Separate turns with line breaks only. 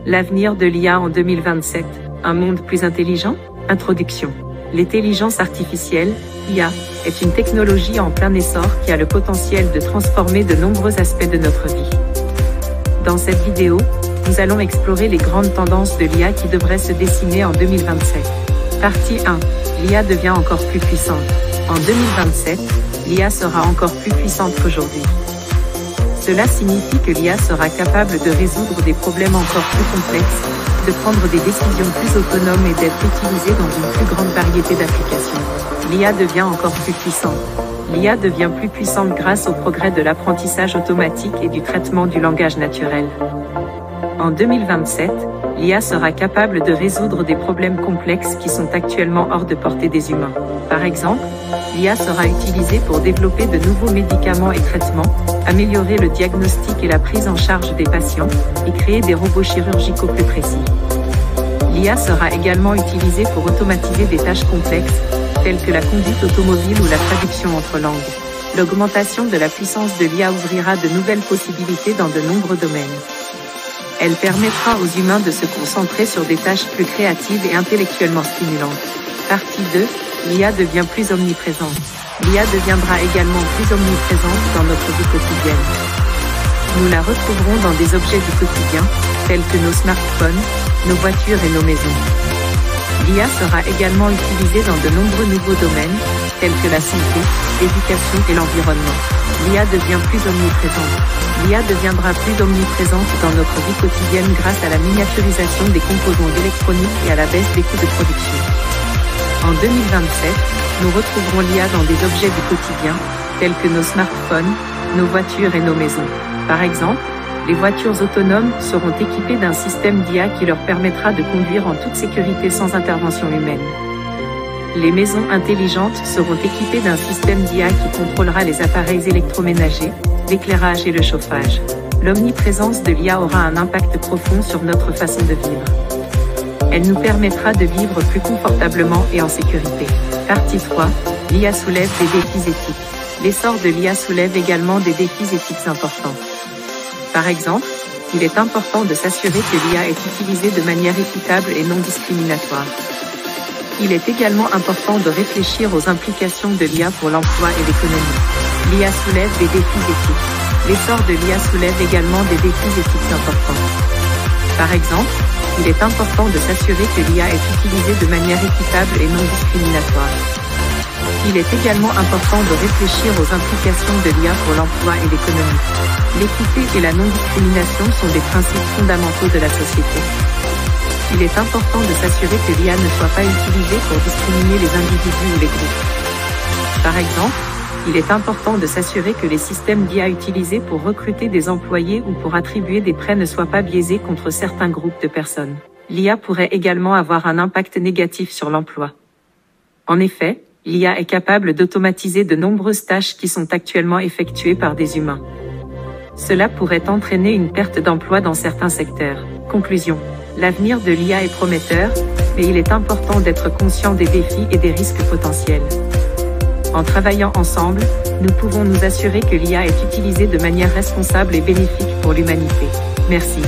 L'avenir de l'IA en 2027, un monde plus intelligent? Introduction. L'intelligence artificielle, IA, est une technologie en plein essor qui a le potentiel de transformer de nombreux aspects de notre vie. Dans cette vidéo, nous allons explorer les grandes tendances de l'IA qui devraient se dessiner en 2027. Partie 1. L'IA devient encore plus puissante. En 2027, l'IA sera encore plus puissante qu'aujourd'hui. Cela signifie que l'IA sera capable de résoudre des problèmes encore plus complexes, de prendre des décisions plus autonomes et d'être utilisée dans une plus grande variété d'applications. L'IA devient encore plus puissante. L'IA devient plus puissante grâce au progrès de l'apprentissage automatique et du traitement du langage naturel. En 2027, l'IA sera capable de résoudre des problèmes complexes qui sont actuellement hors de portée des humains. Par exemple, l'IA sera utilisée pour développer de nouveaux médicaments et traitements, améliorer le diagnostic et la prise en charge des patients, et créer des robots chirurgicaux plus précis. L'IA sera également utilisée pour automatiser des tâches complexes, telles que la conduite automobile ou la traduction entre langues. L'augmentation de la puissance de l'IA ouvrira de nouvelles possibilités dans de nombreux domaines. Elle permettra aux humains de se concentrer sur des tâches plus créatives et intellectuellement stimulantes. Partie 2. L'IA devient plus omniprésente. L'IA deviendra également plus omniprésente dans notre vie quotidienne. Nous la retrouverons dans des objets du quotidien, tels que nos smartphones, nos voitures et nos maisons. L'IA sera également utilisée dans de nombreux nouveaux domaines, tels que la santé, l'éducation et l'environnement. L'IA devient plus omniprésente. L'IA deviendra plus omniprésente dans notre vie quotidienne grâce à la miniaturisation des composants électroniques et à la baisse des coûts de production. En 2027, nous retrouverons l'IA dans des objets du quotidien, tels que nos smartphones, nos voitures et nos maisons. Par exemple, les voitures autonomes seront équipées d'un système d'IA qui leur permettra de conduire en toute sécurité sans intervention humaine. Les maisons intelligentes seront équipées d'un système d'IA qui contrôlera les appareils électroménagers, l'éclairage et le chauffage. L'omniprésence de l'IA aura un impact profond sur notre façon de vivre. Elle nous permettra de vivre plus confortablement et en sécurité. Partie 3. L'IA soulève des défis éthiques. L'essor de l'IA soulève également des défis éthiques importants. Par exemple, il est important de s'assurer que l'IA est utilisée de manière équitable et non discriminatoire. Il est également important de réfléchir aux implications de l'IA pour l'emploi et l'économie. L'IA soulève des défis éthiques. L'essor de l'IA soulève également des défis éthiques importants. Par exemple, il est important de s'assurer que l'IA est utilisée de manière équitable et non discriminatoire. Il est également important de réfléchir aux implications de l'IA pour l'emploi et l'économie. L'équité et la non-discrimination sont des principes fondamentaux de la société. Il est important de s'assurer que l'IA ne soit pas utilisée pour discriminer les individus ou les groupes. Par exemple, il est important de s'assurer que les systèmes d'IA utilisés pour recruter des employés ou pour attribuer des prêts ne soient pas biaisés contre certains groupes de personnes. L'IA pourrait également avoir un impact négatif sur l'emploi. En effet, l'IA est capable d'automatiser de nombreuses tâches qui sont actuellement effectuées par des humains. Cela pourrait entraîner une perte d'emploi dans certains secteurs. Conclusion. L'avenir de l'IA est prometteur, mais il est important d'être conscient des défis et des risques potentiels. En travaillant ensemble, nous pouvons nous assurer que l'IA est utilisée de manière responsable et bénéfique pour l'humanité. Merci.